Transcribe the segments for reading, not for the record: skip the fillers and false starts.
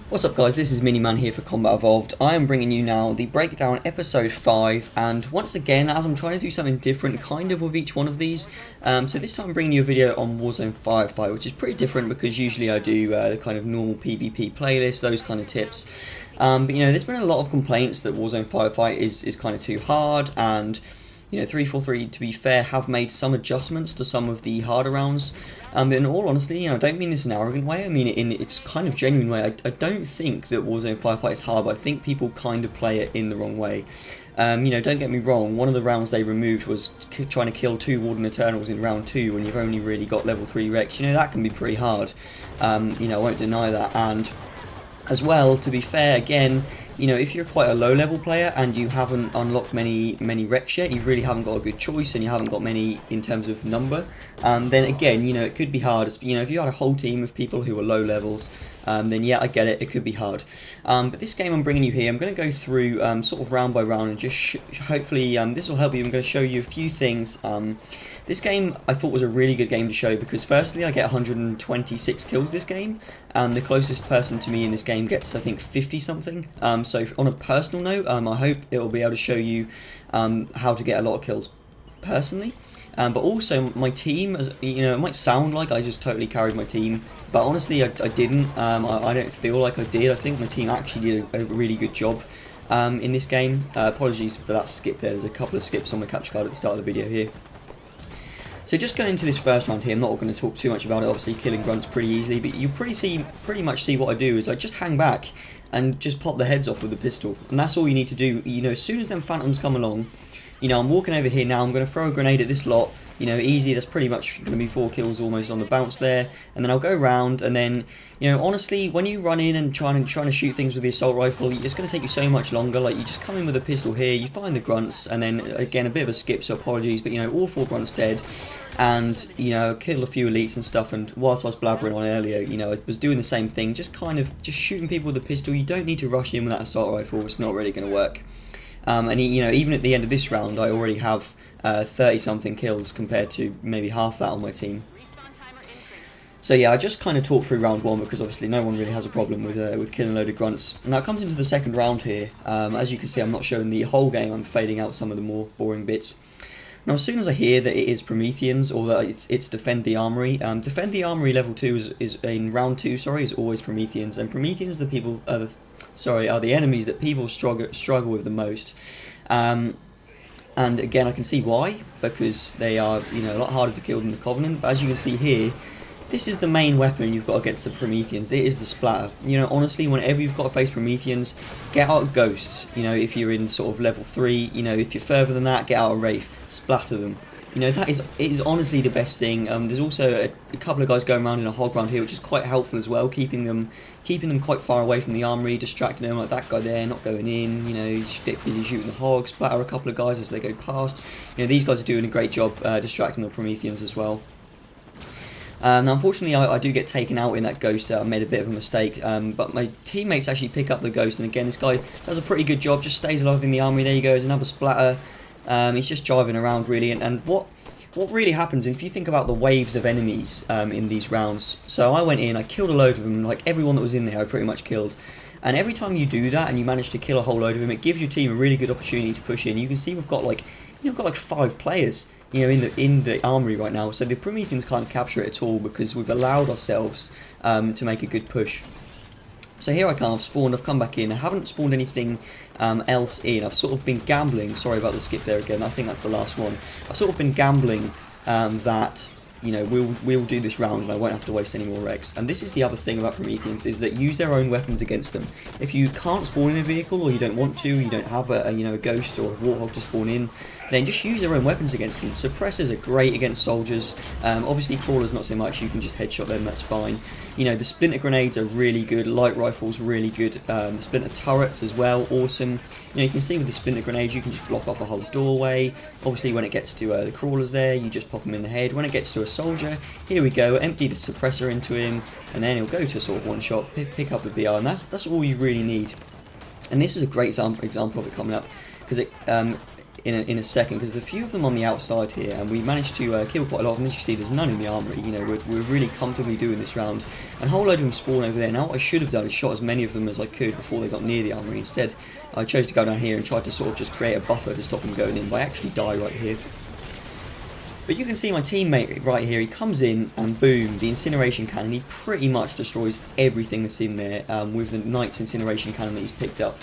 What's up guys, this is Miniman here for Combat Evolved. I am bringing you now the breakdown episode 5, and once again, as I'm trying to do something different kind of with each one of these, so this time I'm bringing you a video on Warzone Firefight, which is pretty different because usually I do the kind of normal PvP playlist, those kind of tips. But you know, there's been a lot of complaints that Warzone Firefight is kind of too hard, and you know, 343, to be fair, have made some adjustments to some of the harder rounds. But in all honesty, you know, I don't mean this in an arrogant way, I mean it in its kind of genuine way. I don't think that Warzone Firefight is hard, but I think people kind of play it in the wrong way. You know, don't get me wrong, one of the rounds they removed was trying to kill 2 Warden Eternals in round 2 when you've only really got level 3 Rex. You know, that can be pretty hard. You know, I won't deny that. And as well, to be fair, again, you know, if you're quite a low level player and you haven't unlocked many Rex yet, you really haven't got a good choice and you haven't got many in terms of number, then again, you know, it could be hard. You know, if you had a whole team of people who are low levels, then yeah, I get it, it could be hard. But this game I'm bringing you here, I'm going to go through sort of round by round and just hopefully this will help you. I'm going to show you a few things. This game I thought was a really good game to show because firstly I get 126 kills this game, and the closest person to me in this game gets I think 50 something. So on a personal note, I hope it will be able to show you how to get a lot of kills personally. But also my team, as you know, it might sound like I just totally carried my team, but honestly I didn't. I don't feel like I did. I think my team actually did a really good job in this game. Apologies for that skip there, there's a couple of skips on my capture card at the start of the video here. So just going into this first round here, I'm not going to talk too much about it, obviously killing grunts pretty easily, but you pretty much see what I do is I just hang back and just pop the heads off with the pistol, and that's all you need to do. You know, as soon as them phantoms come along, you know, I'm walking over here now, I'm going to throw a grenade at this lot, you know, easy, that's pretty much going to be 4 kills almost on the bounce there, and then I'll go round, and then, you know, honestly, when you run in and trying to shoot things with the assault rifle, it's going to take you so much longer. Like, you just come in with a pistol here, you find the grunts, and then, again, a bit of a skip, so apologies, but, you know, all 4 grunts dead, and, you know, killed a few elites and stuff, and whilst I was blabbering on earlier, you know, I was doing the same thing, just shooting people with a pistol. You don't need to rush in with that assault rifle, it's not really going to work. And you know, even at the end of this round, I already have 30-something kills compared to maybe half that on my team. So yeah, I just kind of talked through round 1 because obviously no one really has a problem with killing a load of grunts. Now it comes into the second round here. As you can see, I'm not showing the whole game, I'm fading out some of the more boring bits. Now, as soon as I hear that it is Prometheans, or that it's Defend the Armory, Defend the Armory level 2 is in round 2, sorry, is always Prometheans, and Prometheans are the enemies that people struggle with the most. And again, I can see why, because they are, you know, a lot harder to kill than the Covenant. But as you can see here, this is the main weapon you've got against the Prometheans. It is the splatter. You know, honestly, whenever you've got to face Prometheans, get out a Ghost. You know, if you're in sort of level 3, you know, if you're further than that, get out a Wraith. Splatter them. You know, it is honestly the best thing. There's also a couple of guys going around in a hog round here, which is quite helpful as well, keeping them quite far away from the armory, distracting them, like that guy there, not going in. You know, just get busy shooting the hogs, splatter a couple of guys as they go past. You know, these guys are doing a great job distracting the Prometheans as well. Now, unfortunately, I do get taken out in that Ghost. I made a bit of a mistake, but my teammates actually pick up the Ghost, and again, this guy does a pretty good job, just stays alive in the armory. There you go, there's another splatter. He's just driving around, really, and what really happens if you think about the waves of enemies in these rounds. So I went in, I killed a load of them, like everyone that was in there I pretty much killed. And every time you do that and you manage to kill a whole load of them, it gives your team a really good opportunity to push in. You can see we've got like 5 players, you know, in the armory right now. So the Prometheans can't capture it at all because we've allowed ourselves to make a good push. So here I come, I've spawned, I've come back in, I haven't spawned anything else in. I've sort of been gambling, sorry about the skip there again, I think that's the last one. I've sort of been gambling that, you know, we'll do this round and I won't have to waste any more Rex. And this is the other thing about Prometheans, is that use their own weapons against them. If you can't spawn in a vehicle, or you don't want to, you don't have a Ghost or a Warthog to spawn in, then just use their own weapons against them. Suppressors are great against soldiers, obviously crawlers not so much, you can just headshot them, that's fine. You know, the splinter grenades are really good, light rifles really good, the splinter turrets as well, awesome. You know, you can see with the splinter grenades you can just block off a whole doorway. Obviously when it gets to the crawlers there, you just pop them in the head. When it gets to a soldier, here we go, empty the suppressor into him, and then he'll go to sort of one shot, pick up the BR, and that's all you really need. And this is a great example of it coming up, because in a second, because there's a few of them on the outside here, and we managed to kill quite a lot of them. As you see, there's none in the armory. You know, we're really comfortably doing this round, and a whole load of them spawn over there. Now what I should have done is shot as many of them as I could before they got near the armory. Instead, I chose to go down here and try to sort of just create a buffer to stop them going in, but I actually die right here. But you can see my teammate right here, he comes in and boom, the incineration cannon, he pretty much destroys everything that's in there with the Knight's incineration cannon that he's picked up.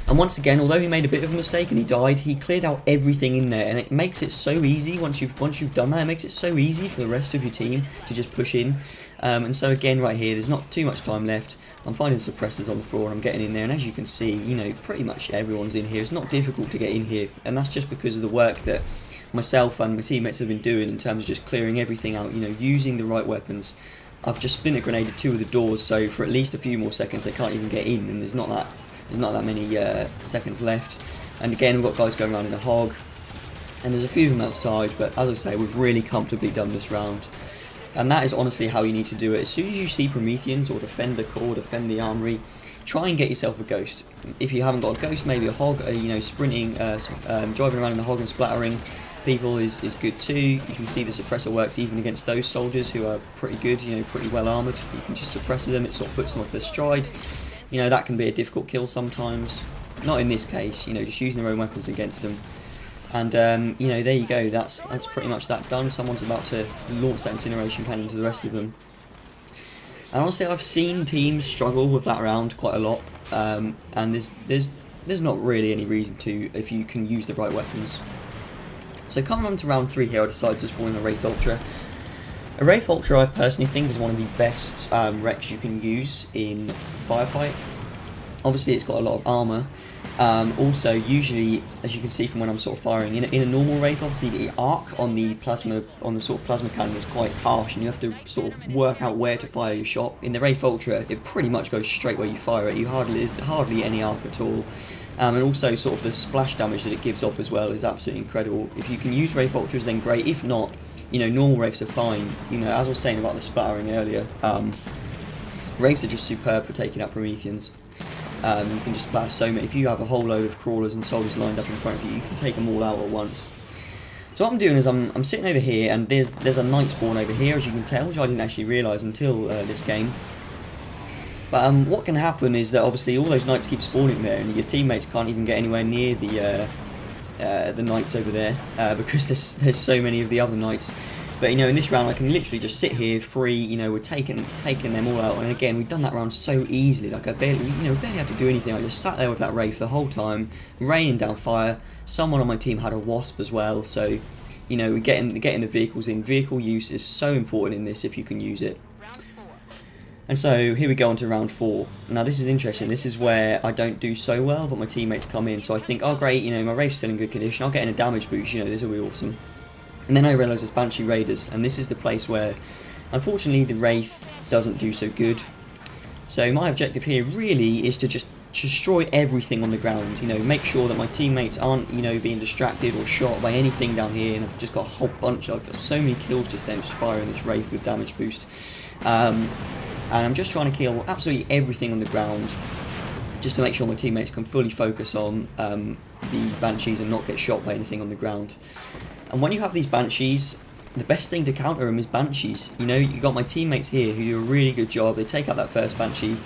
And once again, although he made a bit of a mistake and he died, he cleared out everything in there, and it makes it so easy once you've done that. It makes it so easy for the rest of your team to just push in. And so again, right here, there's not too much time left. I'm finding suppressors on the floor and I'm getting in there, and as you can see, you know, pretty much everyone's in here. It's not difficult to get in here, and that's just because of the work that myself and my teammates have been doing in terms of just clearing everything out, you know, using the right weapons. I've just splinter grenaded 2 of the doors, so for at least a few more seconds they can't even get in, and there's not that many seconds left. And again, we've got guys going around in a hog, and there's a few of them outside, but as I say, we've really comfortably done this round. And that is honestly how you need to do it. As soon as you see Prometheans or defend the core, defend the armory, try and get yourself a ghost. If you haven't got a ghost, maybe a hog, you know, sprinting, driving around in a hog and splattering people is good too. You can see the suppressor works even against those soldiers who are pretty good, you know, pretty well armoured. You can just suppress them, it sort of puts them off their stride. You know, that can be a difficult kill sometimes. Not in this case, you know, just using their own weapons against them. And, you know, there you go, that's pretty much that done. Someone's about to launch that incineration cannon to the rest of them. And honestly, I've seen teams struggle with that round quite a lot. And there's not really any reason to if you can use the right weapons. So coming on to round 3 here, I decided to spawn in a Wraith Ultra. A Wraith Ultra I personally think is one of the best wrecks you can use in Firefight. Obviously it's got a lot of armour. Also, usually, as you can see from when I'm sort of firing, in a normal Wraith, obviously the arc on the sort of plasma cannon is quite harsh, and you have to sort of work out where to fire your shot. In the Wraith Ultra, it pretty much goes straight where you fire it. There's hardly any arc at all. And also sort of the splash damage that it gives off as well is absolutely incredible. If you can use Wraith Ultras, then great. If not, you know, normal Wraiths are fine. You know, as I was saying about the splattering earlier, Wraiths are just superb for taking out Prometheans. You can just splash so many. If you have a whole load of crawlers and soldiers lined up in front of you, you can take them all out at once. So what I'm doing is I'm sitting over here, and there's a Knight spawn over here, as you can tell, which I didn't actually realise until this game. But what can happen is that obviously all those Knights keep spawning there, and your teammates can't even get anywhere near the Knights over there because there's so many of the other Knights. But you know, in this round I can literally just sit here free. You know, we're taking them all out, and again we've done that round so easily. Like I barely had to do anything. I just sat there with that Wraith the whole time, raining down fire. Someone on my team had a Wasp as well, so you know, we're getting the vehicles in. Vehicle use is so important in this if you can use it. And so here we go on to round 4. Now this is interesting. This is where I don't do so well, but my teammates come in. So I think, oh great, you know, my Wraith's still in good condition. I'll get in a damage boost. You know, this will be awesome. And then I realise there's Banshee Raiders, and this is the place where, unfortunately, the Wraith doesn't do so good. So my objective here really is to just destroy everything on the ground. You know, make sure that my teammates aren't, you know, being distracted or shot by anything down here. And I've just got a whole bunch. I've got so many kills just then, just firing this Wraith with damage boost. And I'm just trying to kill absolutely everything on the ground, just to make sure my teammates can fully focus on the Banshees and not get shot by anything on the ground. And when you have these Banshees, the best thing to counter them is Banshees. You know, you got my teammates here who do a really good job. They take out that first Banshee.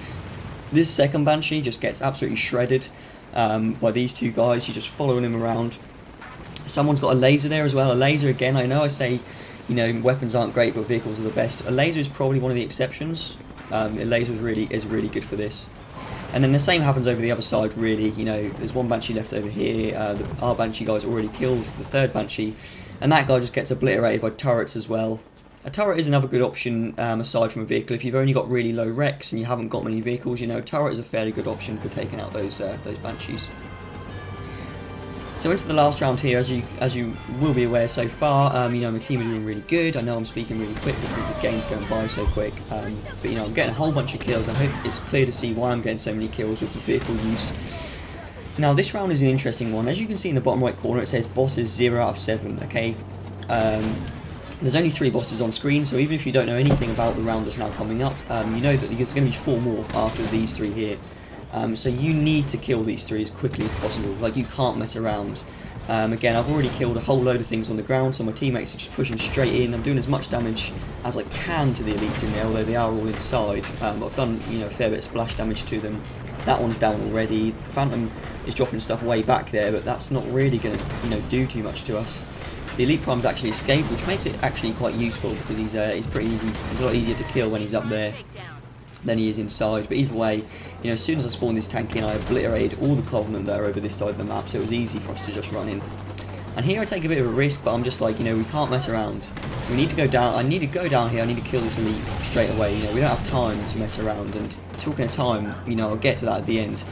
This second Banshee just gets absolutely shredded by these two guys. You're just following him around. Someone's got a laser there as well. A laser, again, I know I say, you know, weapons aren't great, but vehicles are the best. A laser is probably one of the exceptions. A laser is really good for this. And then the same happens over the other side, really. You know, there's one Banshee left over here. Our Banshee guy's already killed the third Banshee, and that guy just gets obliterated by turrets as well. A turret is another good option aside from a vehicle. If you've only got really low recs and you haven't got many vehicles, you know, a turret is a fairly good option for taking out those Banshees. So into the last round here, as you will be aware so far, you know, my team are doing really good. I know I'm speaking really quick because the game's going by so quick, but you know, I'm getting a whole bunch of kills. I hope it's clear to see why I'm getting so many kills with the vehicle use. Now this round is an interesting one. As you can see in the bottom right corner, it says bosses 0 out of 7. Okay, there's only 3 bosses on screen, so even if you don't know anything about the round that's now coming up, you know that there's going to be 4 more after these 3 here. So you need to kill these 3 as quickly as possible. Like, you can't mess around. Again, I've already killed a whole load of things on the ground, so my teammates are just pushing straight in. I'm doing as much damage as I can to the elites in there, although they are all inside. I've done, you know, a fair bit of splash damage to them. That one's down already. The Phantom is dropping stuff way back there, but that's not really going to, you know, do too much to us. The Elite Prime's actually escaped, which makes it actually quite useful because he's pretty easy. He's a lot easier to kill when he's up there than he is inside. But either way, you know, as soon as I spawned this tank in, I obliterated all the Covenant there over this side of the map, so it was easy for us to just run in. And here I take a bit of a risk, but I'm just like, you know, we can't mess around. We need to go down. I need to go down here. I need to kill this Elite straight away. You know, we don't have time to mess around. And talking of time, you know, I'll get to that at the end.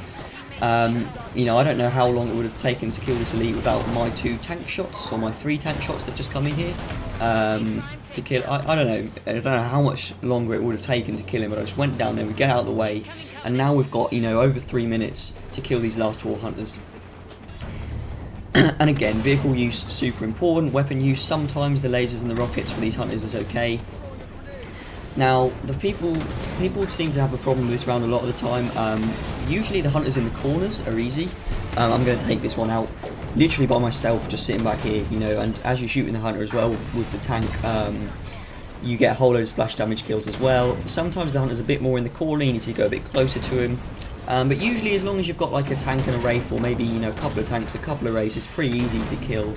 You know, I don't know how long it would have taken to kill this Elite without my 2 tank shots or my 3 tank shots that just come in here. To kill, I don't know. I don't know how much longer it would have taken to kill him, but I just went down there. We get out of the way, and now we've got, you know, over 3 minutes to kill these last 4 hunters. And again, vehicle use super important. Weapon use, sometimes the lasers and the rockets for these hunters is okay. Now, the people seem to have a problem with this round a lot of the time. Usually the hunters in the corners are easy. I'm going to take this one out literally by myself, just sitting back here, you know, and as you're shooting the hunter as well with the tank, you get a whole load of splash damage kills as well. Sometimes the hunter's a bit more in the corner, you need to go a bit closer to him. But usually as long as you've got like a tank and a Wraith, or maybe, you know, a couple of tanks, a couple of Wraiths, it's pretty easy to kill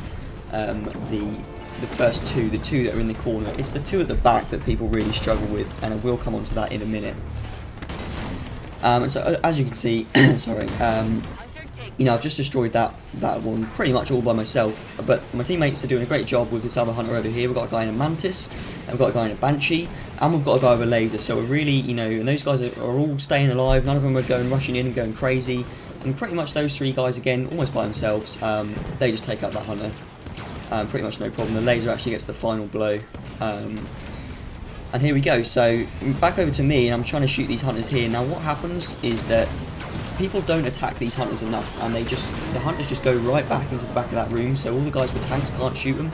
the first 2, the 2 that are in the corner. It's the 2 at the back that people really struggle with, and I will come on to that in a minute. And so as you can see, sorry, you know, I've just destroyed that one pretty much all by myself, but my teammates are doing a great job with this other hunter over here. We've got a guy in a Mantis, and we've got a guy in a Banshee, and we've got a guy with a laser, so we're really, you know, and those guys are all staying alive. None of them are rushing in and going crazy, and pretty much those 3 guys, again, almost by themselves, they just take out that hunter. Pretty much no problem. The laser actually gets the final blow. And here we go. So back over to me, and I'm trying to shoot these hunters here. Now what happens is that people don't attack these hunters enough, and the hunters just go right back into the back of that room, so all the guys with tanks can't shoot them.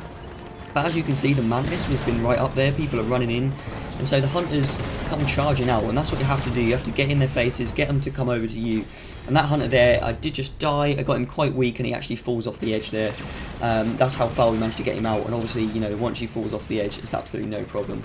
But as you can see, the Mantis has been right up there, people are running in, and so the hunters come charging out, and that's what you have to do. You have to get in their faces, get them to come over to you. And that hunter there, I did just die. I got him quite weak, and he actually falls off the edge there. That's how far we managed to get him out, and obviously, you know, once he falls off the edge, it's absolutely no problem.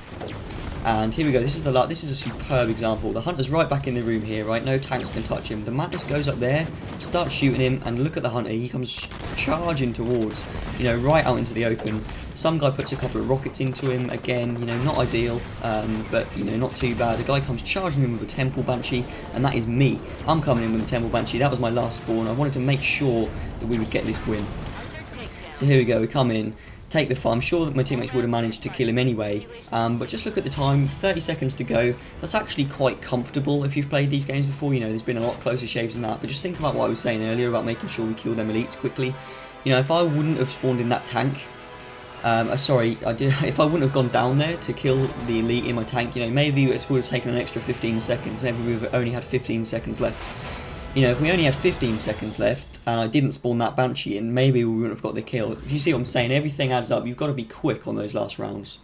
And here we go. This is a superb example. The hunter's right back in the room here, right? No tanks can touch him. The Mantis goes up there, starts shooting him, and look at the hunter. He comes charging towards, you know, right out into the open. Some guy puts a couple of rockets into him. Again, you know, not ideal, but, you know, not too bad. The guy comes charging him with a Temple Banshee, and that is me. I'm coming in with the Temple Banshee. That was my last spawn. I wanted to make sure that we would get this win. So here we go. We come in. Take the fight. I'm sure that my teammates would have managed to kill him anyway, but just look at the time, 30 seconds to go. That's actually quite comfortable if you've played these games before. You know, there's been a lot closer shaves than that, but just think about what I was saying earlier about making sure we kill them elites quickly. You know, if I wouldn't have spawned in that tank, if I wouldn't have gone down there to kill the elite in my tank, you know, maybe it would have taken an extra 15 seconds, maybe we would have only had 15 seconds left. You know, if we only had 15 seconds left and I didn't spawn that Banshee in, maybe we wouldn't have got the kill. If you see what I'm saying, everything adds up. You've got to be quick on those last rounds.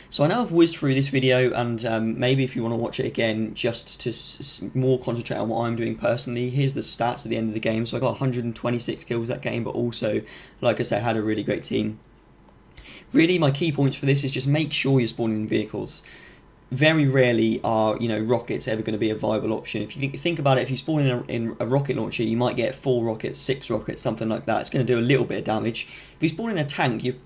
So I know I've whizzed through this video, and maybe if you want to watch it again, just to more concentrate on what I'm doing personally, here's the stats at the end of the game. So I got 126 kills that game, but also, like I said, I had a really great team. Really, my key points for this is just make sure you're spawning in vehicles. Very rarely are, you know, rockets ever going to be a viable option. If you think about it, if you spawn in a rocket launcher, you might get 4 rockets, 6 rockets, something like that. It's going to do a little bit of damage. If you spawn in a tank, you've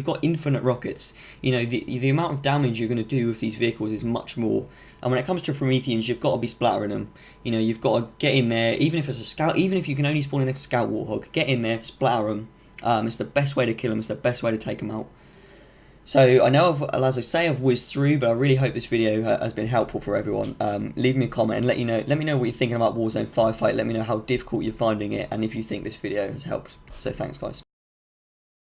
got infinite rockets. You know, the amount of damage you're going to do with these vehicles is much more. And when it comes to Prometheans, you've got to be splattering them. You know, you've got to get in there, even if it's a scout, even if you can only spawn in a scout warthog, get in there, splatter them. It's the best way to kill them. It's the best way to take them out. So I know, as I say, I've whizzed through, but I really hope this video has been helpful for everyone. Leave me a comment and let me know what you're thinking about Warzone Firefight. Let me know how difficult you're finding it, and if you think this video has helped. So thanks, guys.